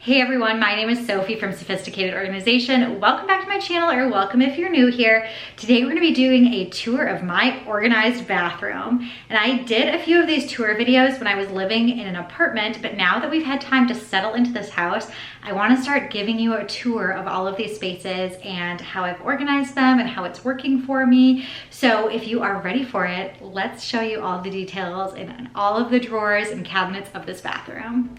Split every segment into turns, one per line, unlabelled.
Hey everyone, my name is Sophie from Sophisticated Organization. Welcome back to my channel, or welcome if you're new here. Today we're going to be doing a tour of my organized bathroom. And I did a few of these tour videos when I was living in an apartment, but now that we've had time to settle into this house, I want to start giving you a tour of all of these spaces and how I've organized them and how it's working for me. So if you are ready for it, let's show you all the details in all of the drawers and cabinets of this bathroom.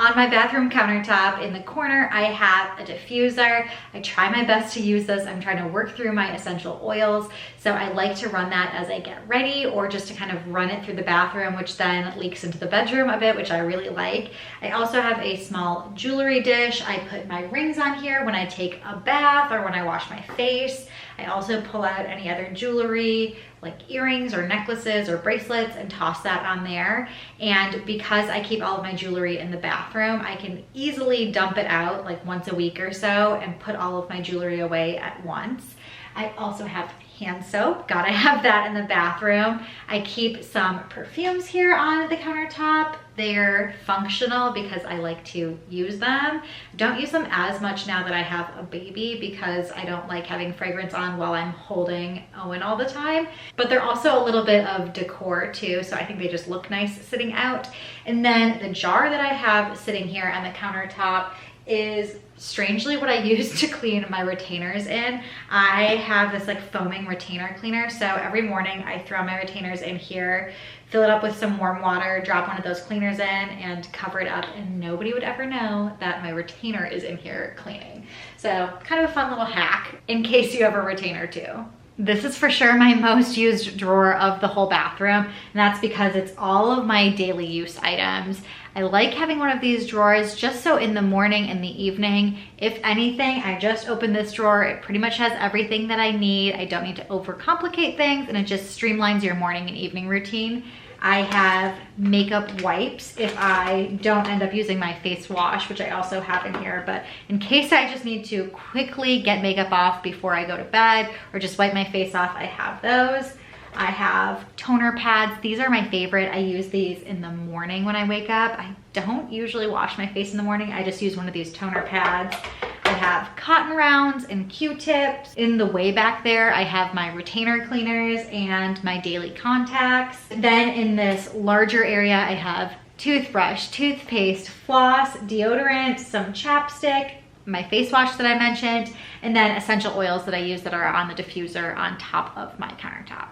On my bathroom countertop in the corner, I have a diffuser. I try my best to use this. I'm trying to work through my essential oils. So I like to run that as I get ready, or just to kind of run it through the bathroom, which then leaks into the bedroom a bit, which I really like. I also have a small jewelry dish. I put my rings on here when I take a bath or when I wash my face. I also pull out any other jewelry, like earrings or necklaces or bracelets, and toss that on there. And because I keep all of my jewelry in the bathroom, I can easily dump it out like once a week or so and put all of my jewelry away at once. I also have hand soap. Gotta have that in the bathroom. I keep some perfumes here on the countertop. They're functional because I like to use them. Don't use them as much now that I have a baby because I don't like having fragrance on while I'm holding Owen all the time. But they're also a little bit of decor too, so I think they just look nice sitting out. And then the jar that I have sitting here on the countertop is strangely what I use to clean my retainers in. I have this like foaming retainer cleaner, so every morning I throw my retainers in here, fill it up with some warm water, drop one of those cleaners in, and cover it up, and nobody would ever know that my retainer is in here cleaning. So kind of a fun little hack in case you have a retainer too. This is for sure my most used drawer of the whole bathroom, and that's because it's all of my daily use items. I like having one of these drawers just so in the morning and the evening, if anything, I just open this drawer. It pretty much has everything that I need. I don't need to overcomplicate things, and it just streamlines your morning and evening routine. I have makeup wipes if I don't end up using my face wash, which I also have in here, but in case I just need to quickly get makeup off before I go to bed or just wipe my face off, I have those. I have toner pads. These are my favorite. I use these in the morning when I wake up. I don't usually wash my face in the morning. I just use one of these toner pads. I have cotton rounds and Q-tips. In the way back there, I have my retainer cleaners and my daily contacts. Then in this larger area, I have toothbrush, toothpaste, floss, deodorant, some chapstick, my face wash that I mentioned, and then essential oils that I use that are on the diffuser on top of my countertop.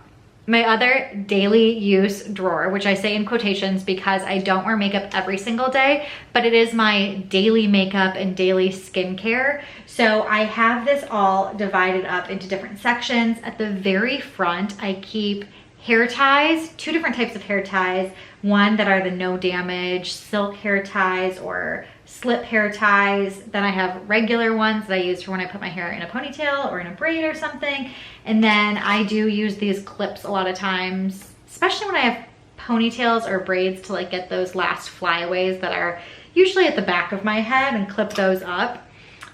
My other daily use drawer, which I say in quotations because I don't wear makeup every single day, but it is my daily makeup and daily skincare. So I have this all divided up into different sections. At the very front, I keep hair ties, two different types of hair ties. One that are the no damage silk hair ties or slip hair ties. Then I have regular ones that I use for when I put my hair in a ponytail or in a braid or something. And then I do use these clips a lot of times, especially when I have ponytails or braids, to like get those last flyaways that are usually at the back of my head and clip those up.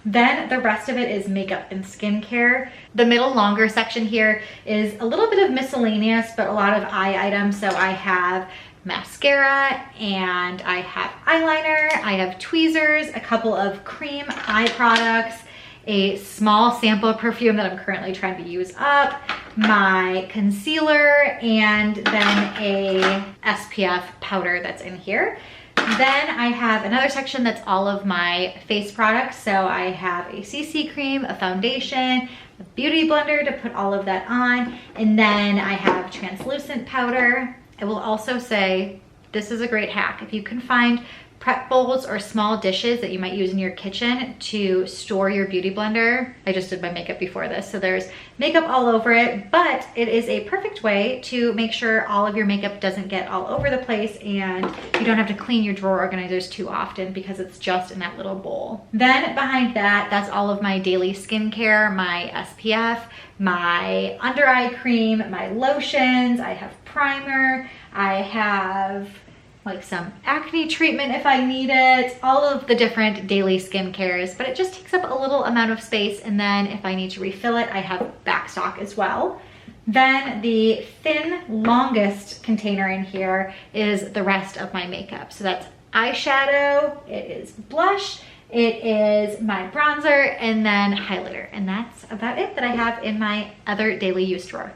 Then the rest of it is makeup and skincare. The middle longer section here is a little bit of miscellaneous, but a lot of eye items. So I have mascara and I have eyeliner, I have tweezers, a couple of cream eye products, a small sample perfume that I'm currently trying to use up, my concealer, and then a SPF powder that's in here. Then I have another section that's all of my face products. So I have a CC cream, a foundation, a beauty blender to put all of that on, and then I have translucent powder. I will also say this is a great hack. If you can find prep bowls or small dishes that you might use in your kitchen to store your beauty blender. I just did my makeup before this, so there's makeup all over it, but it is a perfect way to make sure all of your makeup doesn't get all over the place and you don't have to clean your drawer organizers too often because it's just in that little bowl. Then behind that, that's all of my daily skincare, my SPF, my under eye cream, my lotions, I have primer, I have like some acne treatment if I need it, all of the different daily skincares, but it just takes up a little amount of space. And then if I need to refill it, I have backstock as well. Then the thin, longest container in here is the rest of my makeup. So that's eyeshadow, it is blush, it is my bronzer, and then highlighter. And that's about it that I have in my other daily use drawer.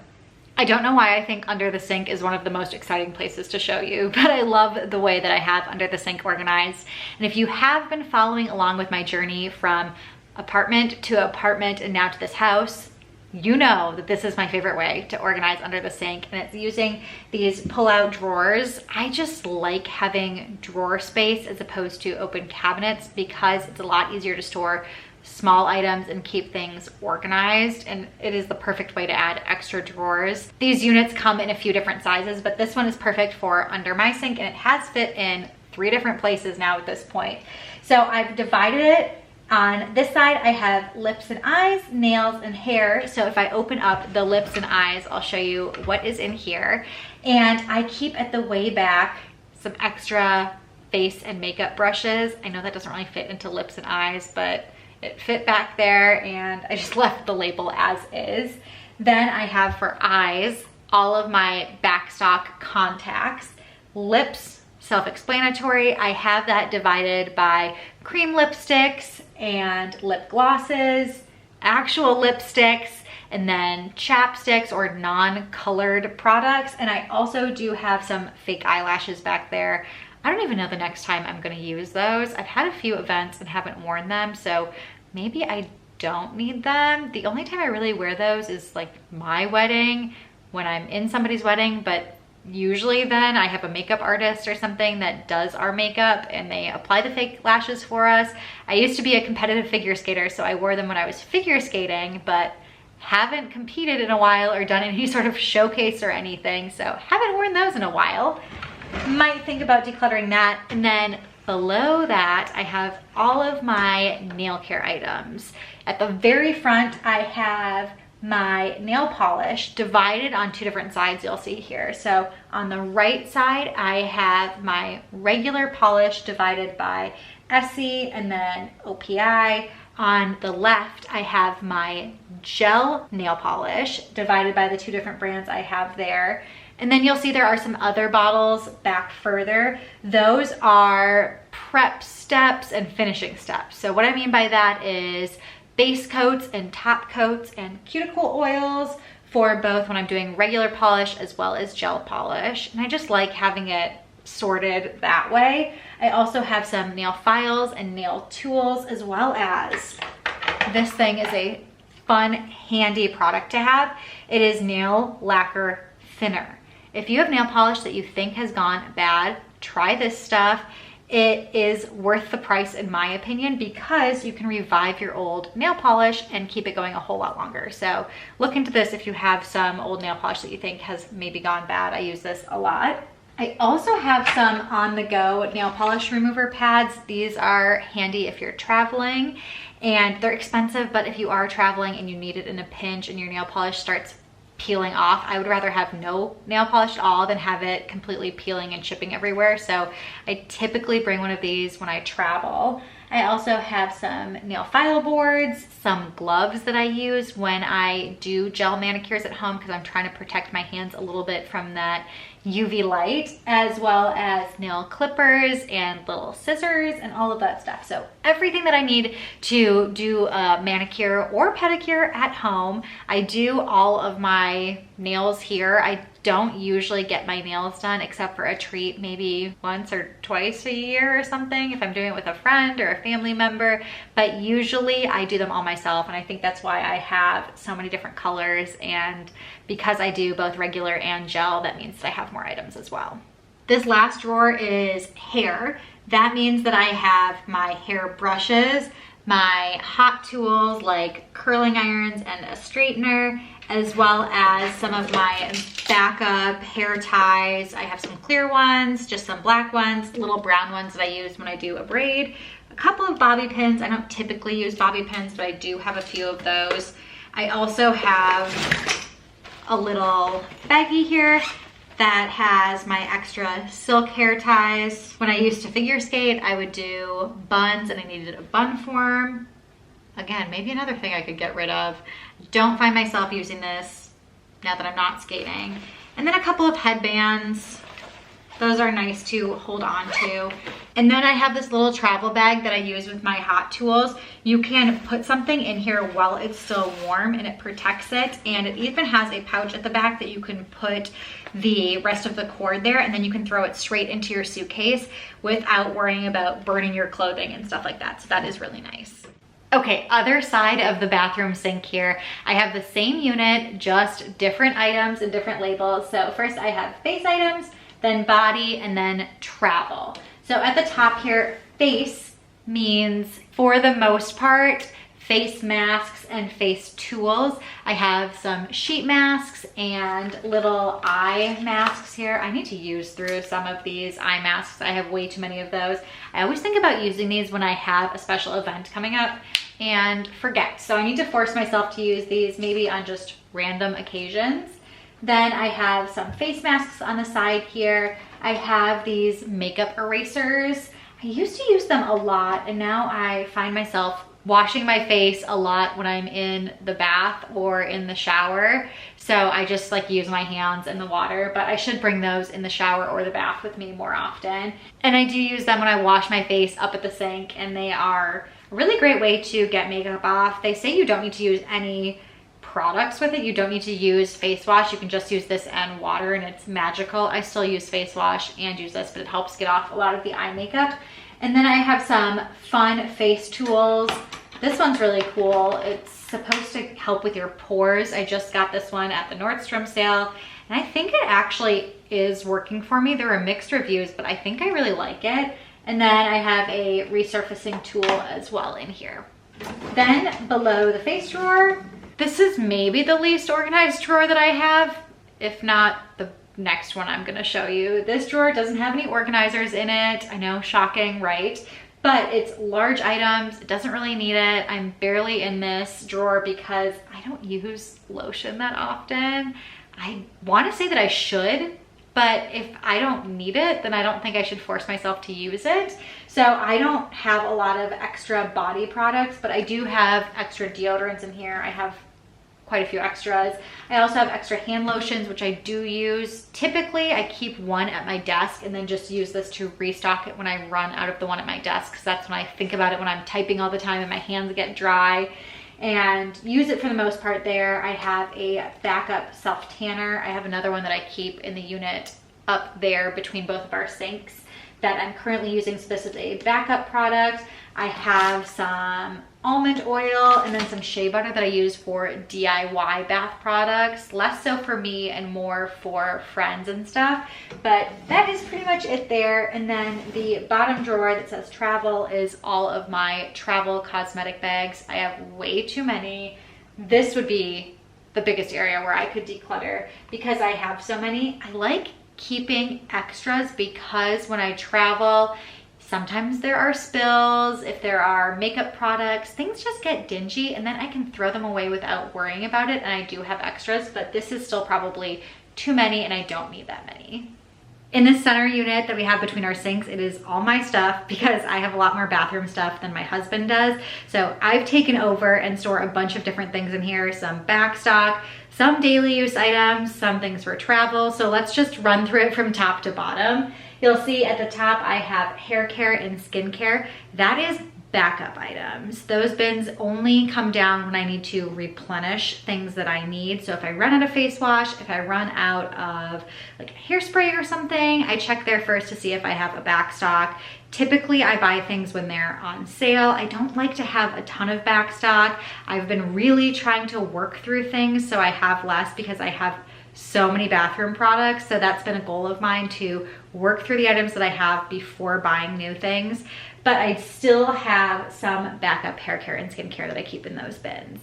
I don't know why I think under the sink is one of the most exciting places to show you, but I love the way that I have under the sink organized. And if you have been following along with my journey from apartment to apartment and now to this house, you know that this is my favorite way to organize under the sink, and it's using these pull-out drawers. I just like having drawer space as opposed to open cabinets because it's a lot easier to store small items and keep things organized, and it is the perfect way to add extra drawers. These units come in a few different sizes, but this one is perfect for under my sink, and it has fit in 3 different places now at this point. So I've divided it. On this side, I have lips and eyes, nails, and hair. So if I open up the lips and eyes, I'll show you what is in here. And I keep at the way back some extra face and makeup brushes. I know that doesn't really fit into lips and eyes, but it fit back there, and I just left the label as is. Then I have for eyes, all of my backstock contacts. Lips, self-explanatory. I have that divided by cream lipsticks and lip glosses, actual lipsticks, and then chapsticks or non-colored products. And I also do have some fake eyelashes back there. I don't even know the next time I'm gonna use those. I've had a few events and haven't worn them, so maybe I don't need them. The only time I really wear those is like my wedding, when I'm in somebody's wedding, but usually then I have a makeup artist or something that does our makeup and they apply the fake lashes for us. I used to be a competitive figure skater, so I wore them when I was figure skating, but haven't competed in a while or done any sort of showcase or anything, so haven't worn those in a while. Might think about decluttering that. And then below that, I have all of my nail care items. At the very front, I have my nail polish divided on 2 different sides, you'll see here. So on the right side, I have my regular polish divided by Essie and then OPI. On the left, I have my gel nail polish divided by the 2 different brands I have there. And then you'll see there are some other bottles back further. Those are prep steps and finishing steps. So what I mean by that is base coats and top coats and cuticle oils for both when I'm doing regular polish as well as gel polish. And I just like having it sorted that way. I also have some nail files and nail tools, as well as this thing is a fun, handy product to have. It is nail lacquer thinner. If you have nail polish that you think has gone bad, try this stuff. It is worth the price in my opinion because you can revive your old nail polish and keep it going a whole lot longer. So look into this if you have some old nail polish that you think has maybe gone bad. I use this a lot. I also have some on-the-go nail polish remover pads. These are handy if you're traveling, and they're expensive, but if you are traveling and you need it in a pinch and your nail polish starts peeling off, I would rather have no nail polish at all than have it completely peeling and chipping everywhere. So I typically bring one of these when I travel. I also have some nail file boards, some gloves that I use when I do gel manicures at home because I'm trying to protect my hands a little bit from that UV light, as well as nail clippers and little scissors and all of that stuff. So everything that I need to do a manicure or pedicure at home. I do all of my nails here. I don't usually get my nails done except for a treat, maybe once or twice a year or something if I'm doing it with a friend or a family member, but usually I do them all myself, and I think that's why I have so many different colors, and because I do both regular and gel, that means that I have more items as well. This last drawer is hair. That means that I have my hair brushes, my hot tools like curling irons and a straightener, as well as some of my backup hair ties. I have some clear ones, just some black ones, little brown ones that I use when I do a braid, a couple of bobby pins. I don't typically use bobby pins, but I do have a few of those. I also have a little baggie here that has my extra silk hair ties. When I used to figure skate, I would do buns and I needed a bun form. Again, maybe another thing I could get rid of. Don't find myself using this now that I'm not skating. And then a couple of headbands. Those are nice to hold on to. And then I have this little travel bag that I use with my hot tools. You can put something in here while it's still warm and it protects it. And it even has a pouch at the back that you can put the rest of the cord there, and then you can throw it straight into your suitcase without worrying about burning your clothing and stuff like that. So that is really nice. Okay, other side of the bathroom sink here. I have the same unit, just different items and different labels. So first I have face items, then body, and then travel. So at the top here, face means, for the most part, face masks and face tools. I have some sheet masks and little eye masks here. I need to use through some of these eye masks. I have way too many of those. I always think about using these when I have a special event coming up and forget. So I need to force myself to use these maybe on just random occasions. Then I have some face masks on the side here. I have these makeup erasers. I used to use them a lot, and now I find myself washing my face a lot when I'm in the bath or in the shower. So I just like use my hands in the water, but I should bring those in the shower or the bath with me more often. And I do use them when I wash my face up at the sink, and they are a really great way to get makeup off. They say you don't need to use any products with it. You don't need to use face wash. You can just use this and water, and it's magical. I still use face wash and use this, but it helps get off a lot of the eye makeup. And then I have some fun face tools. This one's really cool. It's supposed to help with your pores. I just got this one at the Nordstrom sale, and I think it actually is working for me. There are mixed reviews, but I think I really like it. And then I have a resurfacing tool as well in here. Then below the face drawer, this is maybe the least organized drawer that I have, if not the next one I'm gonna show you. This drawer doesn't have any organizers in it. I know, shocking, right? But it's large items, it doesn't really need it. I'm barely in this drawer because I don't use lotion that often. I wanna say that I should, but if I don't need it, then I don't think I should force myself to use it. So I don't have a lot of extra body products, but I do have extra deodorants in here. I have quite a few extras. I also have extra hand lotions, which I do use. Typically, I keep one at my desk and then just use this to restock it when I run out of the one at my desk, because that's when I think about it when I'm typing all the time and my hands get dry, and use it for the most part there. I have a backup self-tanner. I have another one that I keep in the unit up there between both of our sinks that I'm currently using specifically a backup product. I have some almond oil and then some shea butter that I use for DIY bath products, less so for me and more for friends and stuff. But that is pretty much it there. And then the bottom drawer that says travel is all of my travel cosmetic bags. I have way too many. This would be the biggest area where I could declutter because I have so many. I like keeping extras because when I travel, sometimes there are spills. If there are makeup products, things just get dingy, and then I can throw them away without worrying about it. And I do have extras, but this is still probably too many, and I don't need that many. In this center unit that we have between our sinks, it is all my stuff because I have a lot more bathroom stuff than my husband does. So I've taken over and store a bunch of different things in here, some backstock, some daily use items, some things for travel. So let's just run through it from top to bottom. You'll see at the top, I have hair care and skincare. That is backup items. Those bins only come down when I need to replenish things that I need. So if I run out of face wash, if I run out of like hairspray or something, I check there first to see if I have a back stock. Typically I buy things when they're on sale. I don't like to have a ton of back stock. I've been really trying to work through things so I have less because I have so many bathroom products. So that's been a goal of mine, to work through the items that I have before buying new things. But I still have some backup hair care and skincare that I keep in those bins.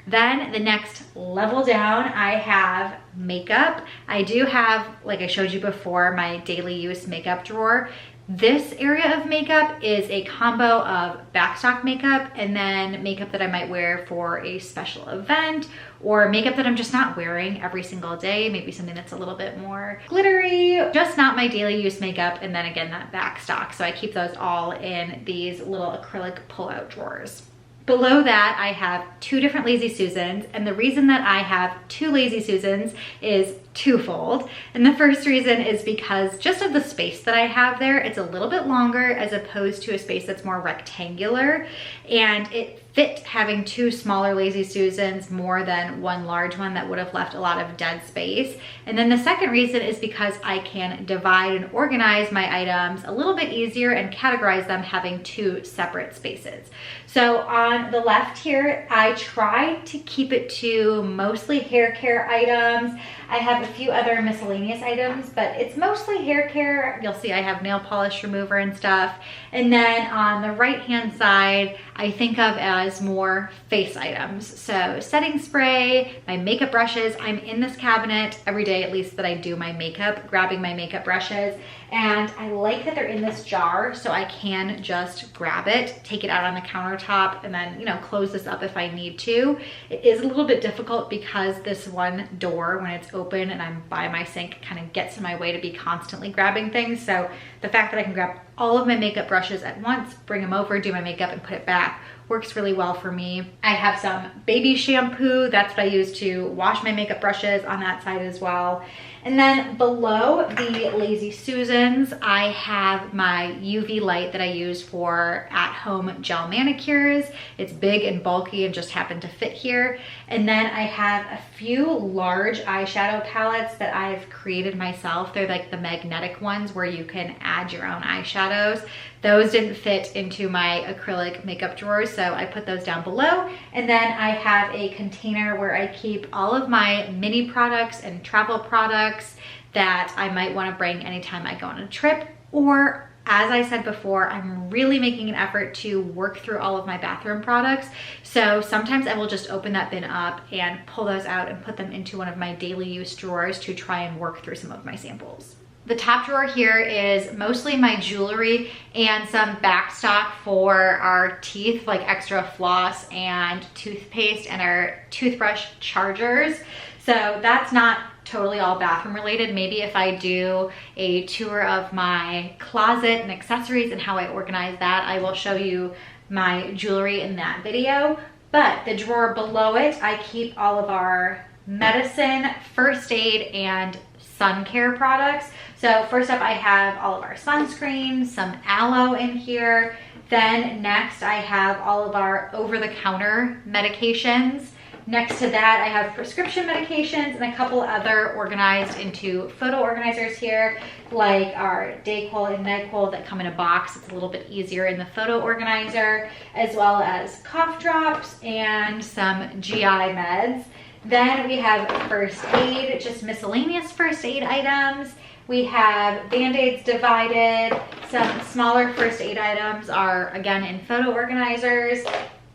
Then the next level down, I have makeup. I do have, like I showed you before, my daily use makeup drawer. This area of makeup is a combo of backstock makeup and then makeup that I might wear for a special event, or makeup that I'm just not wearing every single day, maybe something that's a little bit more glittery, just not my daily use makeup, and then again that backstock. So I keep those all in these little acrylic pull-out drawers. Below that, I have 2 different Lazy Susans, and the reason that I have 2 Lazy Susans is twofold. And the first reason is because just of the space that I have there, it's a little bit longer as opposed to a space that's more rectangular, and it fit having 2 smaller Lazy Susans more than 1 large one that would have left a lot of dead space. And then the second reason is because I can divide and organize my items a little bit easier and categorize them having 2 separate spaces. So on the left here, I tried to keep it to mostly hair care items. I have a few other miscellaneous items, but it's mostly hair care. You'll see I have nail polish remover and stuff. And then on the right-hand side, I think of as more face items. So setting spray, my makeup brushes. I'm in this cabinet every day, at least that I do my makeup, grabbing my makeup brushes. And I like that they're in this jar, so I can just grab it, take it out on the countertop, and then, you know, close this up if I need to. It is a little bit difficult because this one door, when it's open and I'm by my sink, kind of gets in my way to be constantly grabbing things. So the fact that I can grab all of my makeup brushes at once, bring them over, do my makeup, and put it back works really well for me. I have some baby shampoo. That's what I use to wash my makeup brushes on that side as well. And then below the Lazy Susans, I have my UV light that I use for at-home gel manicures. It's big and bulky and just happened to fit here. And then I have a few large eyeshadow palettes that I've created myself. They're like the magnetic ones where you can add your own eyeshadows. Those didn't fit into my acrylic makeup drawers, so I put those down below. And then I have a container where I keep all of my mini products and travel products that I might want to bring anytime I go on a trip, or as I said before, I'm really making an effort to work through all of my bathroom products. So sometimes I will just open that bin up and pull those out and put them into one of my daily use drawers to try and work through some of my samples. The top drawer here is mostly my jewelry and some backstock for our teeth, like extra floss and toothpaste and our toothbrush chargers. So that's not totally all bathroom related. Maybe if I do a tour of my closet and accessories and how I organize that, I will show you my jewelry in that video. But the drawer below it, I keep all of our medicine, first aid, and sun care products. So first up, I have all of our sunscreen, some aloe in here. Then next, I have all of our over-the-counter medications. Next to that, I have prescription medications and a couple other organized into photo organizers here, like our Dayquil and NyQuil that come in a box. It's a little bit easier in the photo organizer, as well as cough drops and some GI meds. Then we have first aid, just miscellaneous first aid items. We have Band-Aids divided. Some smaller first aid items are, again, in photo organizers,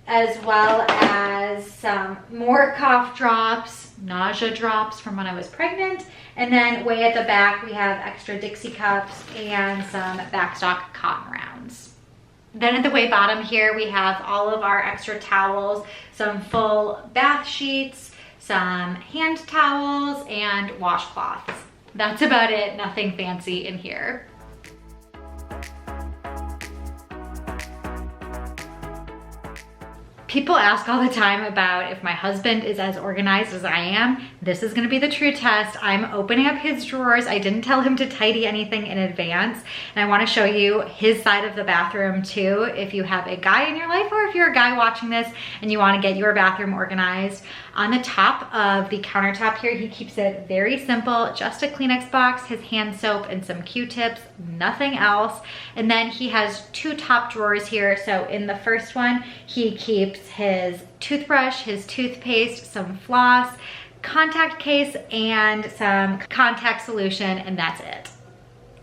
as well as some more cough drops, nausea drops from when I was pregnant. And then way at the back, we have extra Dixie cups and some backstock cotton rounds. Then at the way bottom here, we have all of our extra towels, some full bath sheets, some hand towels, and washcloths. That's about it, nothing fancy in here. People ask all the time about if my husband is as organized as I am. This is gonna be the true test. I'm opening up his drawers. I didn't tell him to tidy anything in advance. And I wanna show you his side of the bathroom too, if you have a guy in your life or if you're a guy watching this and you wanna get your bathroom organized. On the top of the countertop here, he keeps it very simple, just a Kleenex box, his hand soap, and some Q-tips, nothing else. And then he has 2 top drawers here. So in the first one, he keeps his toothbrush, his toothpaste, some floss, contact case, and some contact solution, and that's it.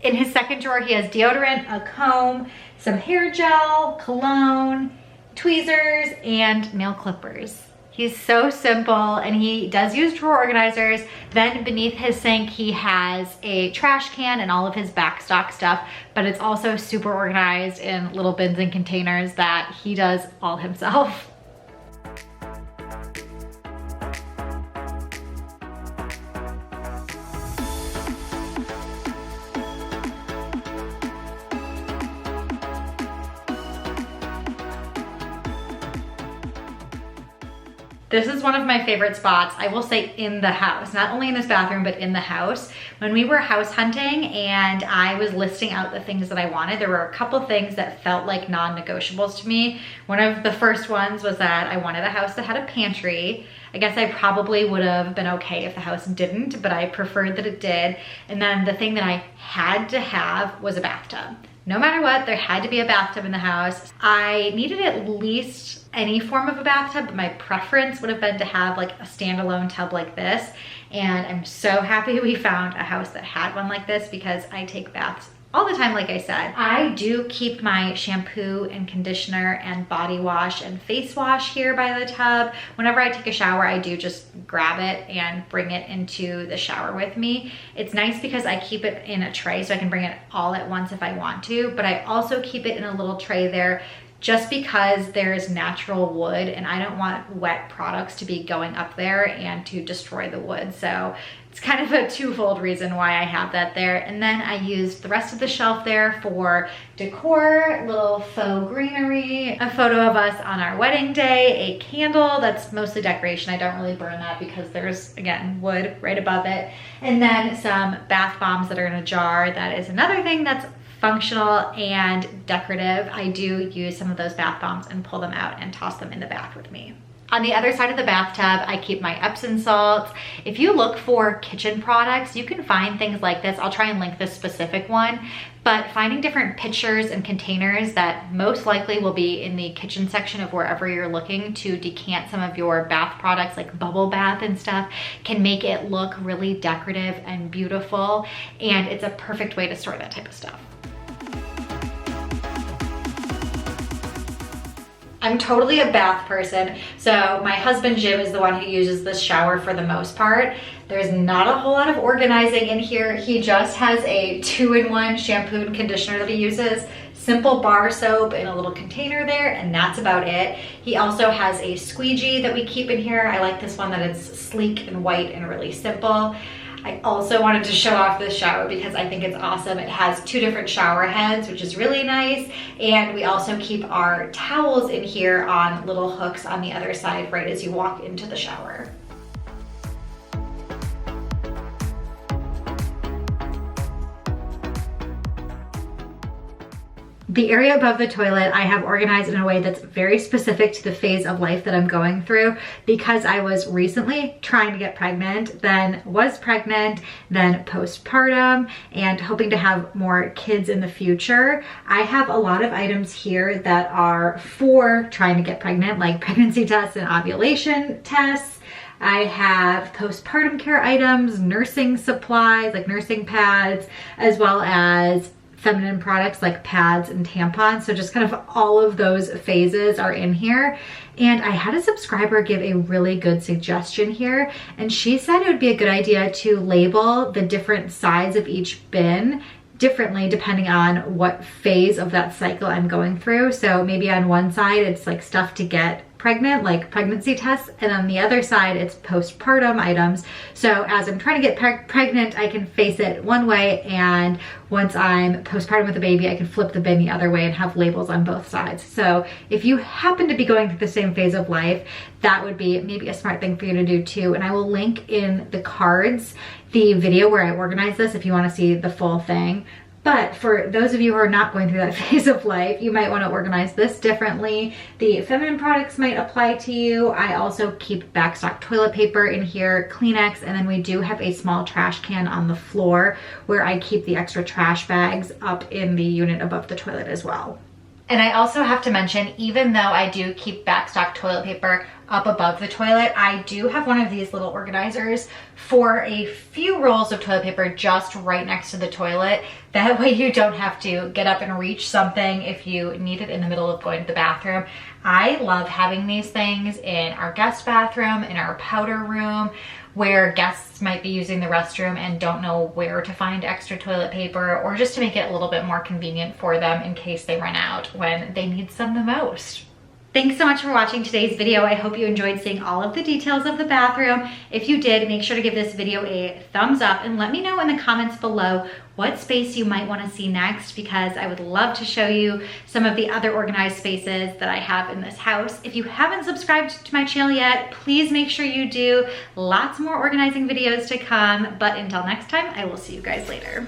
In his second drawer, he has deodorant, a comb, some hair gel, cologne, tweezers, and nail clippers. He's so simple, and he does use drawer organizers. Then beneath his sink, he has a trash can and all of his backstock stuff, but it's also super organized in little bins and containers that he does all himself. This is one of my favorite spots, I will say, in the house, not only in this bathroom, but in the house. When we were house hunting and I was listing out the things that I wanted, there were a couple things that felt like non-negotiables to me. One of the first ones was that I wanted a house that had a pantry. I guess I probably would have been okay if the house didn't, but I preferred that it did. And then the thing that I had to have was a bathtub. No matter what, there had to be a bathtub in the house. I needed at least any form of a bathtub, but my preference would have been to have like a standalone tub like this. And I'm so happy we found a house that had one like this because I take baths all the time, like I said. I do keep my shampoo and conditioner and body wash and face wash here by the tub. Whenever I take a shower, I do just grab it and bring it into the shower with me. It's nice because I keep it in a tray so I can bring it all at once if I want to, but I also keep it in a little tray there just because there's natural wood and I don't want wet products to be going up there and to destroy the wood. So it's kind of a twofold reason why I have that there. And then I used the rest of the shelf there for decor, little faux greenery, a photo of us on our wedding day, a candle that's mostly decoration. I don't really burn that because there's, again, wood right above it. And then some bath bombs that are in a jar. That is another thing that's functional and decorative. I do use some of those bath bombs and pull them out and toss them in the bath with me. On the other side of the bathtub, I keep my Epsom salts. If you look for kitchen products, you can find things like this. I'll try and link this specific one, but finding different pitchers and containers that most likely will be in the kitchen section of wherever you're looking to decant some of your bath products like bubble bath and stuff can make it look really decorative and beautiful. And it's a perfect way to store that type of stuff. I'm totally a bath person, so my husband Jim is the one who uses this shower for the most part. There's not a whole lot of organizing in here. He just has a 2-in-1 shampoo and conditioner that he uses, simple bar soap in a little container there, and that's about it. He also has a squeegee that we keep in here. I like this one that it's sleek and white and really simple. I also wanted to show off this shower because I think it's awesome. It has 2 different shower heads, which is really nice. And we also keep our towels in here on little hooks on the other side right as you walk into the shower. The area above the toilet I have organized in a way that's very specific to the phase of life that I'm going through because I was recently trying to get pregnant, then was pregnant, then postpartum, and hoping to have more kids in the future. I have a lot of items here that are for trying to get pregnant, like pregnancy tests and ovulation tests. I have postpartum care items, nursing supplies like nursing pads, as well as feminine products like pads and tampons. So just kind of all of those phases are in here. And I had a subscriber give a really good suggestion here, and she said it would be a good idea to label the different sides of each bin differently depending on what phase of that cycle I'm going through. So maybe on one side it's like stuff to get pregnant, like pregnancy tests, and on the other side it's postpartum items. So as I'm trying to get pregnant, I can face it one way, and once I'm postpartum with a baby, I can flip the bin the other way and have labels on both sides. So if you happen to be going through the same phase of life, that would be maybe a smart thing for you to do too. And I will link in the cards the video where I organize this if you want to see the full thing. But for those of you who are not going through that phase of life, you might want to organize this differently. The feminine products might apply to you. I also keep backstock toilet paper in here, Kleenex, and then we do have a small trash can on the floor where I keep the extra trash bags up in the unit above the toilet as well. And I also have to mention, even though I do keep backstock toilet paper up above the toilet, I do have one of these little organizers for a few rolls of toilet paper just right next to the toilet. That way you don't have to get up and reach something if you need it in the middle of going to the bathroom. I love having these things in our guest bathroom, in our powder room, where guests might be using the restroom and don't know where to find extra toilet paper, or just to make it a little bit more convenient for them in case they run out when they need some the most. Thanks so much for watching today's video. I hope you enjoyed seeing all of the details of the bathroom. If you did, make sure to give this video a thumbs up and let me know in the comments below what space you might want to see next, because I would love to show you some of the other organized spaces that I have in this house. If you haven't subscribed to my channel yet, please make sure you do. Lots more organizing videos to come, but until next time, I will see you guys later.